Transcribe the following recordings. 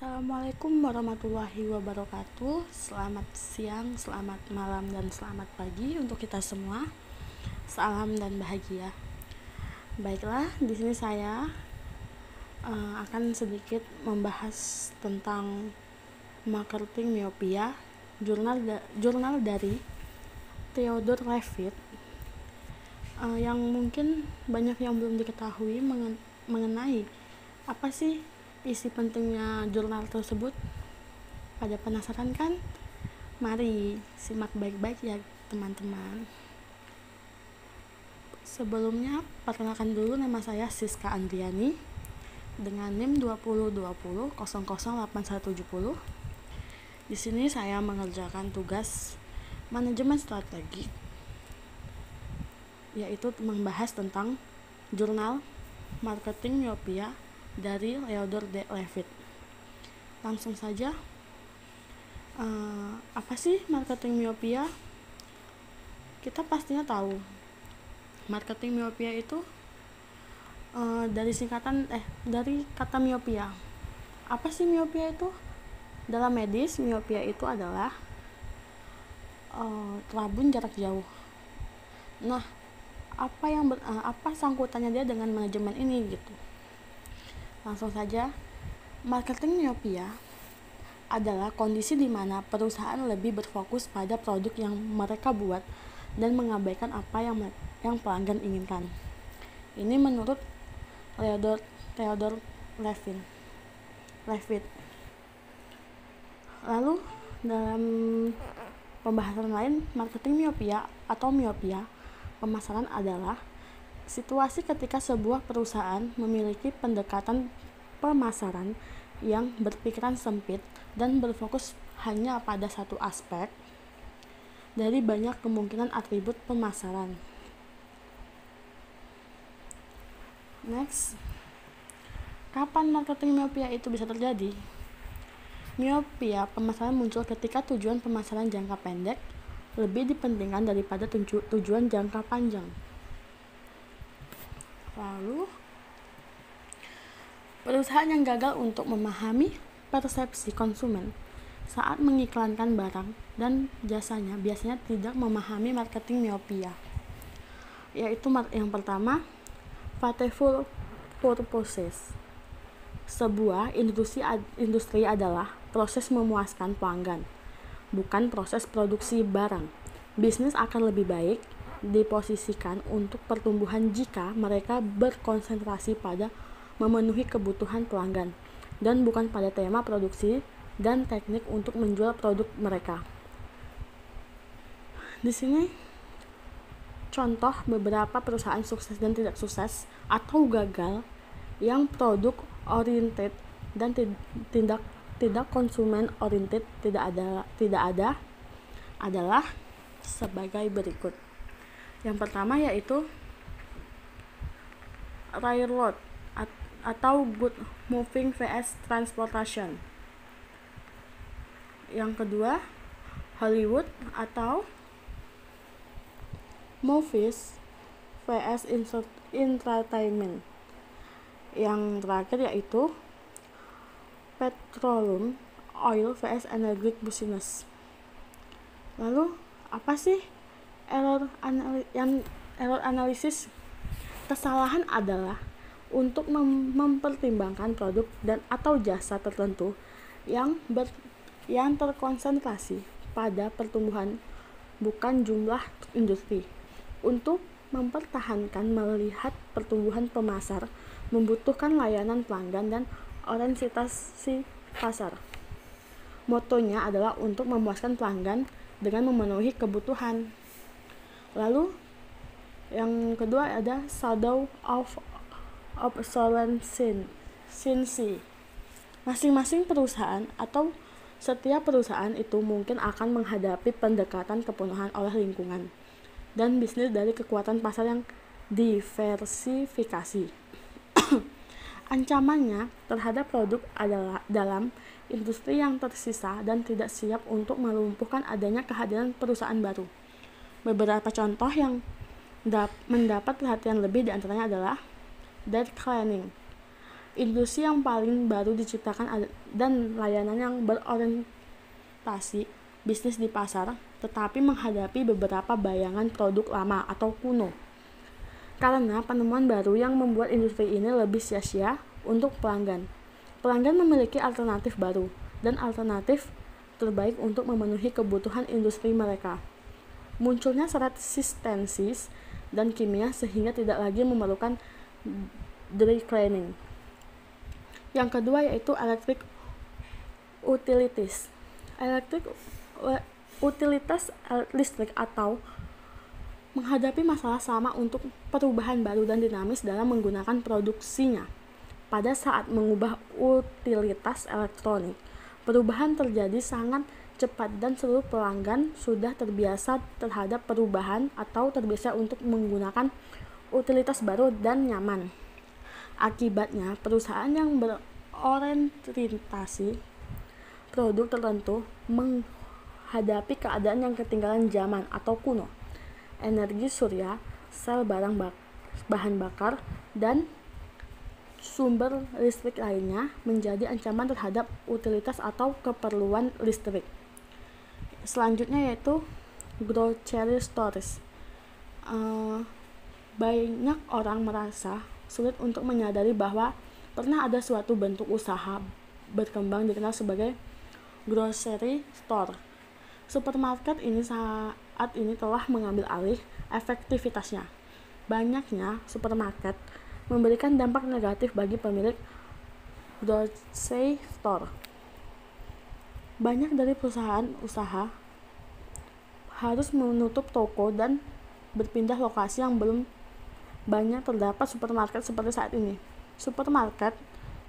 Assalamualaikum warahmatullahi wabarakatuh. Selamat siang, selamat malam, dan selamat pagi untuk kita semua. Salam dan bahagia. Baiklah, di sini saya akan sedikit membahas tentang marketing miopia, jurnal dari Theodore Levitt, yang mungkin banyak yang belum diketahui mengenai apa sih isi pentingnya jurnal tersebut. Pada penasaran kan? Mari simak baik-baik ya teman-teman. Sebelumnya, perkenalkan dulu, nama saya Siska Andriani dengan NIM 2020008170. Di sini saya mengerjakan tugas manajemen strategi, yaitu membahas tentang jurnal marketing miopia dari Theodore Levitt. Langsung saja, apa sih marketing miopia? Kita pastinya tahu marketing miopia itu dari kata miopia. Apa sih miopia itu? Dalam medis, miopia itu adalah rabun jarak jauh. Nah, apa sangkutannya dia dengan manajemen ini gitu? Langsung saja, marketing miopia adalah kondisi di mana perusahaan lebih berfokus pada produk yang mereka buat dan mengabaikan apa yang pelanggan inginkan. Ini menurut Theodore Levitt. Lalu dalam pembahasan lain, marketing miopia atau miopia pemasaran adalah situasi ketika sebuah perusahaan memiliki pendekatan pemasaran yang berpikiran sempit dan berfokus hanya pada satu aspek dari banyak kemungkinan atribut pemasaran. Next, kapan marketing miopia itu bisa terjadi? Miopia pemasaran muncul ketika tujuan pemasaran jangka pendek lebih dipentingkan daripada tujuan jangka panjang. Lalu, perusahaan yang gagal untuk memahami persepsi konsumen saat mengiklankan barang dan jasanya biasanya tidak memahami marketing miopia, yaitu yang pertama, fateful purposes. Sebuah industri adalah proses memuaskan pelanggan, bukan proses produksi barang. Bisnis akan lebih baik diposisikan untuk pertumbuhan jika mereka berkonsentrasi pada memenuhi kebutuhan pelanggan dan bukan pada tema produksi dan teknik untuk menjual produk mereka. Di sini contoh beberapa perusahaan sukses dan tidak sukses atau gagal yang produk oriented dan tidak konsumen oriented tidak ada adalah sebagai berikut. Yang pertama yaitu Railroad atau Good Moving vs Transportation. Yang kedua, Hollywood atau Movies vs Entertainment. Yang terakhir yaitu Petroleum Oil vs Energy Business. Lalu, apa sih error analisis? Kesalahan adalah untuk mempertimbangkan produk dan atau jasa tertentu yang terkonsentrasi pada pertumbuhan bukan jumlah industri. Untuk mempertahankan melihat pertumbuhan pemasar membutuhkan layanan pelanggan dan orientasi pasar. Motonya adalah untuk memuaskan pelanggan dengan memenuhi kebutuhan. Lalu yang kedua ada shadow of obsolescence. Masing-masing perusahaan atau setiap perusahaan itu mungkin akan menghadapi pendekatan kepenuhan oleh lingkungan dan bisnis dari kekuatan pasar yang diversifikasi. Ancamannya terhadap produk adalah dalam industri yang tersisa dan tidak siap untuk melumpuhkan adanya kehadiran perusahaan baru. Beberapa contoh yang mendapat perhatian lebih diantaranya adalah dead cleaning. Industri yang paling baru diciptakan dan layanan yang berorientasi bisnis di pasar, tetapi menghadapi beberapa bayangan produk lama atau kuno. Karena penemuan baru yang membuat industri ini lebih sia-sia untuk pelanggan. Pelanggan memiliki alternatif baru dan alternatif terbaik untuk memenuhi kebutuhan industri mereka. Munculnya resistensis dan kimia sehingga tidak lagi memerlukan dry cleaning. Yang kedua yaitu electric utilities. Utilitas listrik atau menghadapi masalah sama untuk perubahan baru dan dinamis dalam menggunakan produksinya. Pada saat mengubah utilitas elektronik, perubahan terjadi sangat cepat dan seluruh pelanggan sudah terbiasa terhadap perubahan atau terbiasa untuk menggunakan utilitas baru dan nyaman. Akibatnya, perusahaan yang berorientasi produk tertentu menghadapi keadaan yang ketinggalan zaman atau kuno. Energi surya, sel bahan bakar, dan sumber listrik lainnya menjadi ancaman terhadap utilitas atau keperluan listrik. Selanjutnya yaitu grocery stores. Banyak orang merasa sulit untuk menyadari bahwa pernah ada suatu bentuk usaha berkembang dikenal sebagai grocery store. Supermarket ini saat ini telah mengambil alih efektivitasnya. Banyaknya supermarket memberikan dampak negatif bagi pemilik grocery store. Banyak dari perusahaan usaha harus menutup toko dan berpindah lokasi yang belum banyak terdapat supermarket seperti saat ini. Supermarket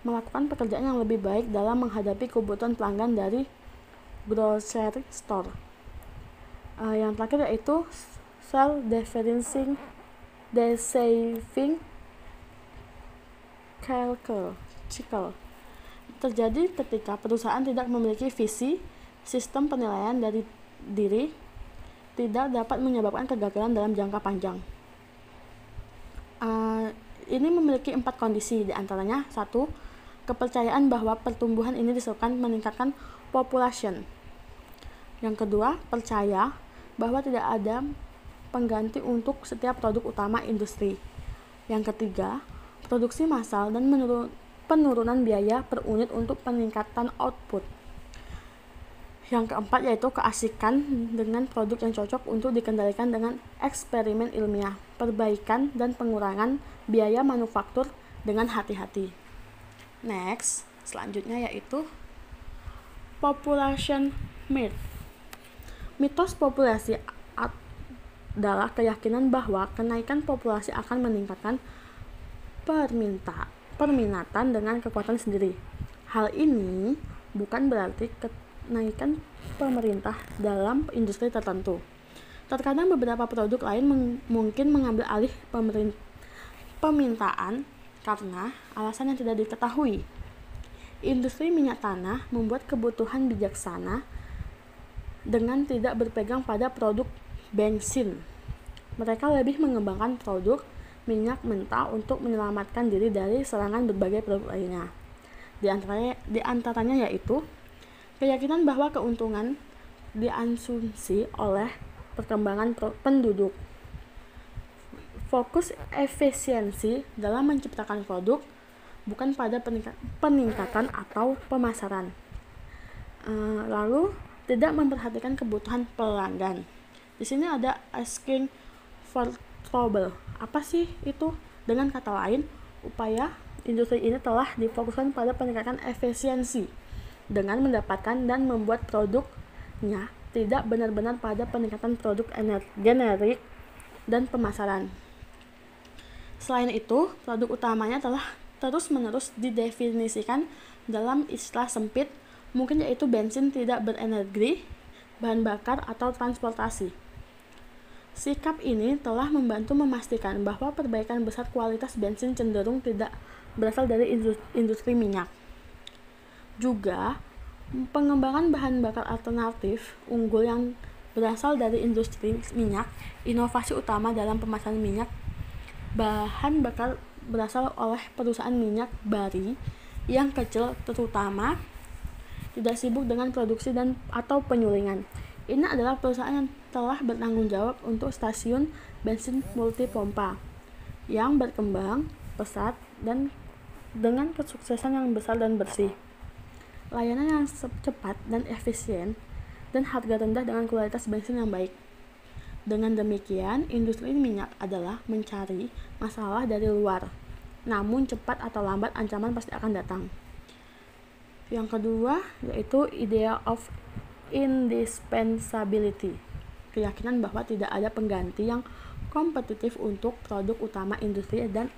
melakukan pekerjaan yang lebih baik dalam menghadapi kebutuhan pelanggan dari grocery store. Yang terakhir yaitu self-differentiating deceiving cycle. Terjadi ketika perusahaan tidak memiliki visi, sistem penilaian dari diri tidak dapat menyebabkan kegagalan dalam jangka panjang. Ini memiliki 4 kondisi, diantaranya 1. Kepercayaan bahwa pertumbuhan ini disebabkan meningkatkan population. Yang kedua, percaya bahwa tidak ada pengganti untuk setiap produk utama industri. Yang ketiga, produksi massal dan penurunan biaya per unit untuk peningkatan output. Yang keempat yaitu keasikan dengan produk yang cocok untuk dikendalikan dengan eksperimen ilmiah, perbaikan dan pengurangan biaya manufaktur dengan hati-hati. Next, selanjutnya yaitu population myth. Mitos populasi adalah keyakinan bahwa kenaikan populasi akan meningkatkan permintaan dengan kekuatan sendiri. Hal ini bukan berarti kenaikan pemerintah dalam industri tertentu. Terkadang beberapa produk lain mungkin mengambil alih permintaan karena alasan yang tidak diketahui. Industri minyak tanah membuat kebutuhan bijaksana dengan tidak berpegang pada produk bensin. Mereka lebih mengembangkan produk minyak mentah untuk menyelamatkan diri dari serangan berbagai produk lainnya. Di antaranya yaitu keyakinan bahwa keuntungan diasumsi oleh perkembangan penduduk. Fokus efisiensi dalam menciptakan produk bukan pada peningkatan atau pemasaran. Lalu tidak memperhatikan kebutuhan pelanggan. Di sini ada asking for trouble. Apa sih itu? Dengan kata lain, upaya industri ini telah difokuskan pada peningkatan efisiensi dengan mendapatkan dan membuat produknya tidak benar-benar pada peningkatan produk generik dan pemasaran. Selain itu, produk utamanya telah terus-menerus didefinisikan dalam istilah sempit, mungkin yaitu bensin tidak berenergi, bahan bakar, atau transportasi. Sikap ini telah membantu memastikan bahwa perbaikan besar kualitas bensin cenderung tidak berasal dari industri minyak. Juga, pengembangan bahan bakar alternatif unggul yang berasal dari industri minyak, inovasi utama dalam pemasaran minyak, bahan bakar berasal oleh perusahaan minyak bari yang kecil, terutama tidak sibuk dengan produksi dan atau penyulingan. Ini adalah perusahaan yang telah bertanggung jawab untuk stasiun bensin multipompa yang berkembang pesat dan dengan kesuksesan yang besar dan bersih. Layanan yang cepat dan efisien dan harga rendah dengan kualitas bensin yang baik. Dengan demikian, industri minyak adalah mencari masalah dari luar. Namun cepat atau lambat ancaman pasti akan datang. Yang kedua yaitu idea of indispensability. Keyakinan bahwa tidak ada pengganti yang kompetitif untuk produk utama industri dan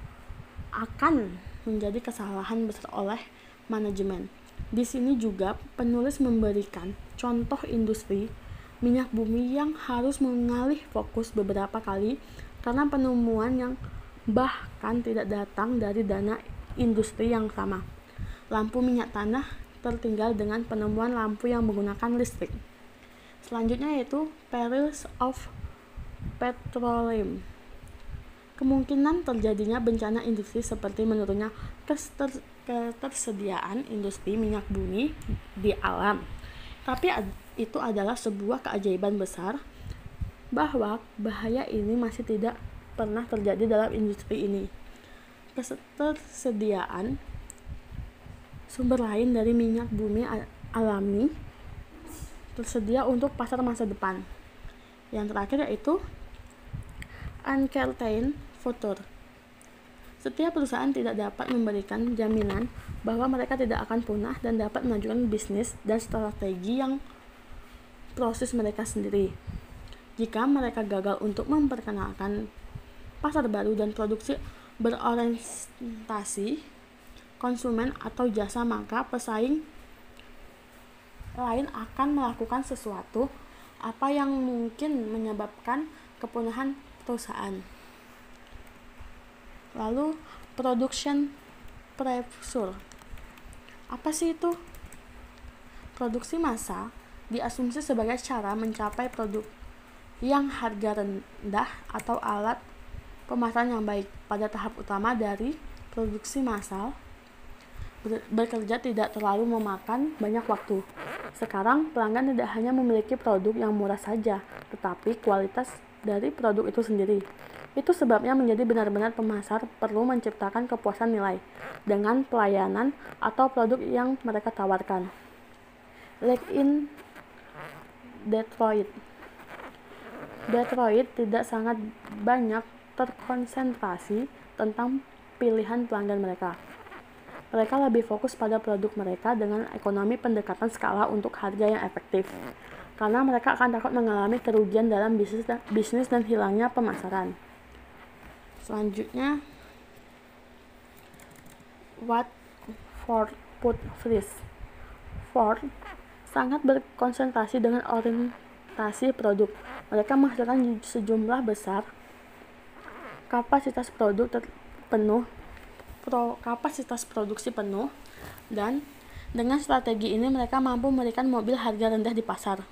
akan menjadi kesalahan besar oleh manajemen. Di sini juga penulis memberikan contoh industri minyak bumi yang harus mengalih fokus beberapa kali karena penemuan yang bahkan tidak datang dari dana industri yang sama. Lampu minyak tanah tertinggal dengan penemuan lampu yang menggunakan listrik. Selanjutnya yaitu perils of petroleum. Kemungkinan terjadinya bencana industri seperti menurunnya ketersediaan industri minyak bumi di alam. Tapi itu adalah sebuah keajaiban besar bahwa bahaya ini masih tidak pernah terjadi dalam industri ini. Ketersediaan sumber lain dari minyak bumi alami tersedia untuk pasar masa depan. Yang terakhir yaitu uncertain future. Setiap perusahaan tidak dapat memberikan jaminan bahwa mereka tidak akan punah dan dapat menunjukkan bisnis dan strategi yang proses mereka sendiri. Jika mereka gagal untuk memperkenalkan pasar baru dan produksi berorientasi konsumen atau jasa, maka pesaing lain akan melakukan sesuatu apa yang mungkin menyebabkan kepunahan perusahaan. Lalu production pressure. Apa sih itu? Produksi massal diasumsi sebagai cara mencapai produk yang harga rendah atau alat pemasaran yang baik. Pada tahap utama dari produksi massal, bekerja tidak terlalu memakan banyak waktu. Sekarang pelanggan tidak hanya memiliki produk yang murah saja, tetapi kualitas dari produk itu sendiri. Itu sebabnya menjadi benar-benar pemasar perlu menciptakan kepuasan nilai dengan pelayanan atau produk yang mereka tawarkan. Like in Detroit tidak sangat banyak terkonsentrasi tentang pilihan pelanggan mereka. Mereka lebih fokus pada produk mereka dengan ekonomi pendekatan skala untuk harga yang efektif, karena mereka akan takut mengalami kerugian dalam bisnis dan hilangnya pemasaran. Selanjutnya, what Ford put first. Ford sangat berkonsentrasi dengan orientasi produk. Mereka menghasilkan sejumlah besar kapasitas produksi penuh, dan dengan strategi ini mereka mampu memberikan mobil harga rendah di pasar.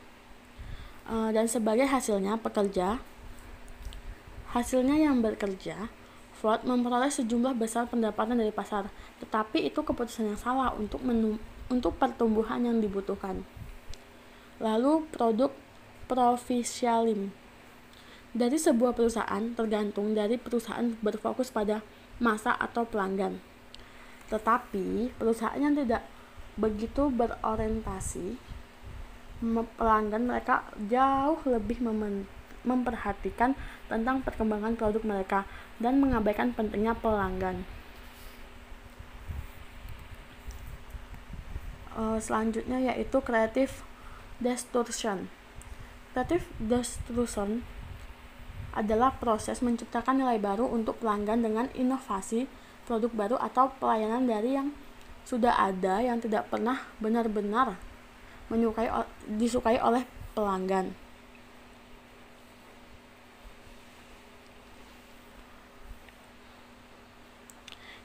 Dan sebagai hasilnya yang bekerja, Ford memperoleh sejumlah besar pendapatan dari pasar, tetapi itu keputusan yang salah untuk pertumbuhan yang dibutuhkan. Lalu produk profisiolim. Dari sebuah perusahaan tergantung dari perusahaan berfokus pada masa atau pelanggan. Tetapi perusahaan yang tidak begitu berorientasi pelanggan, mereka jauh lebih memperhatikan tentang perkembangan produk mereka dan mengabaikan pentingnya pelanggan. Selanjutnya yaitu creative destruction. Creative destruction adalah proses menciptakan nilai baru untuk pelanggan dengan inovasi produk baru atau pelayanan dari yang sudah ada yang tidak pernah benar-benar disukai oleh pelanggan.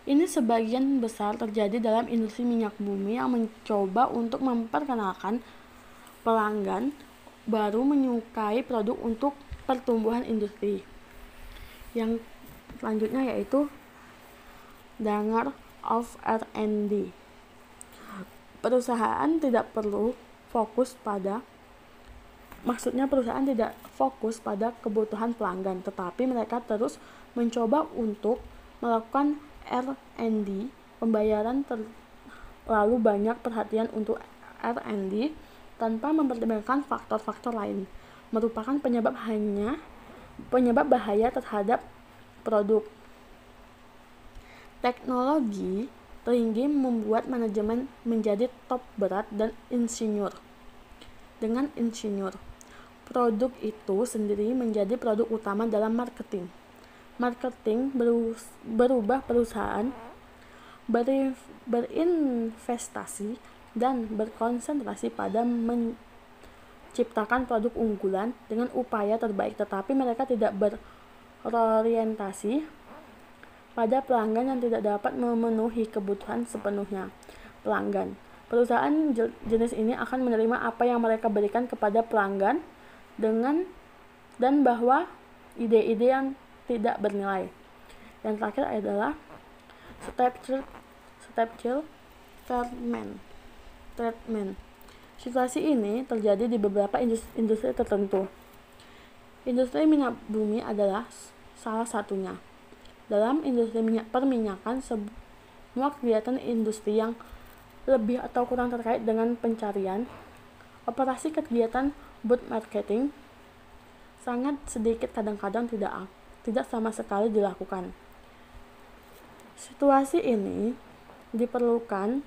Ini sebagian besar terjadi dalam industri minyak bumi yang mencoba untuk memperkenalkan pelanggan baru menyukai produk untuk pertumbuhan industri. Yang selanjutnya yaitu dengar of R&D. Perusahaan tidak fokus pada kebutuhan pelanggan, tetapi mereka terus mencoba untuk melakukan R&D. Pembayaran terlalu banyak perhatian untuk R&D tanpa mempertimbangkan faktor-faktor lain, merupakan penyebab bahaya terhadap produk. Teknologi tinggi membuat manajemen menjadi top berat dan insinyur. Dengan insinyur, produk itu sendiri menjadi produk utama dalam marketing. Marketing berubah perusahaan berinvestasi dan berkonsentrasi pada menciptakan produk unggulan dengan upaya terbaik, tetapi mereka tidak berorientasi pada pelanggan yang tidak dapat memenuhi kebutuhan sepenuhnya pelanggan. Perusahaan jenis ini akan menerima apa yang mereka berikan kepada pelanggan dan bahwa ide-ide yang tidak bernilai. Yang terakhir adalah Stepchild treatment. Situasi ini terjadi di beberapa industri tertentu. Industri minyak bumi adalah salah satunya. Dalam industri perminyakan, semua kegiatan industri yang lebih atau kurang terkait dengan pencarian, operasi kegiatan boot marketing sangat sedikit, kadang-kadang tidak sama sekali dilakukan. Situasi ini diperlakukan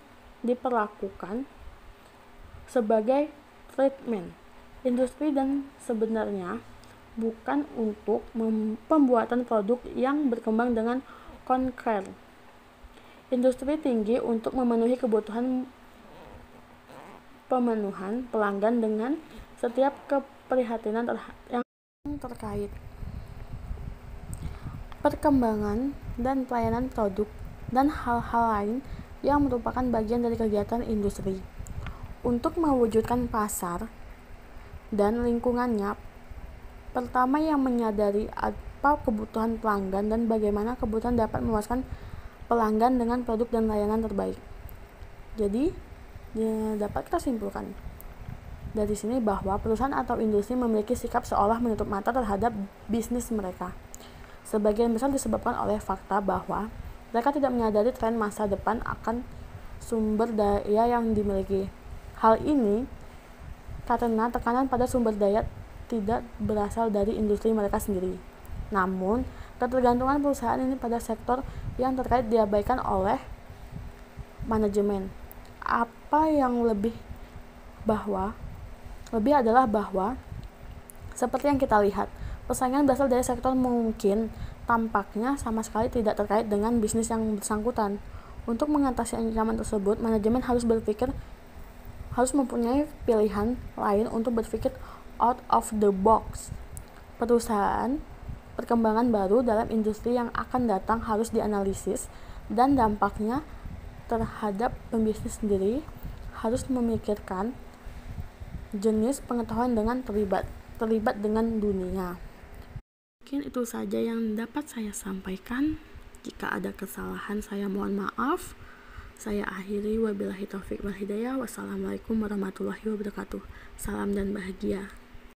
sebagai treatment industri dan sebenarnya bukan untuk pembuatan produk yang berkembang dengan konkret. Industri tinggi untuk memenuhi kebutuhan pemenuhan pelanggan dengan setiap keprihatinan yang terkait perkembangan dan pelayanan produk dan hal-hal lain yang merupakan bagian dari kegiatan industri. Untuk mewujudkan pasar dan lingkungannya, pertama yang menyadari apa kebutuhan pelanggan dan bagaimana kebutuhan dapat memuaskan pelanggan dengan produk dan layanan terbaik. Jadi, dapat kita simpulkan dari sini bahwa perusahaan atau industri memiliki sikap seolah menutup mata terhadap bisnis mereka. Sebagian besar disebabkan oleh fakta bahwa mereka tidak menyadari tren masa depan akan sumber daya yang dimiliki. Hal ini karena tekanan pada sumber daya tidak berasal dari industri mereka sendiri. Namun, ketergantungan perusahaan ini pada sektor yang terkait diabaikan oleh manajemen. Apa yang lebih adalah bahwa seperti yang kita lihat, persaingan berasal dari sektor mungkin tampaknya sama sekali tidak terkait dengan bisnis yang bersangkutan. Untuk mengatasi ancaman tersebut, manajemen harus mempunyai pilihan lain untuk berpikir out of the box. Perkembangan baru dalam industri yang akan datang harus dianalisis dan dampaknya terhadap pembisnis sendiri harus memikirkan jenis pengetahuan dengan terlibat dengan dunia. Mungkin itu saja yang dapat saya sampaikan. Jika ada kesalahan, saya mohon maaf. Saya akhiri, wabillahi taufiq wal hidayah. Wassalamualaikum warahmatullahi wabarakatuh. Salam dan bahagia.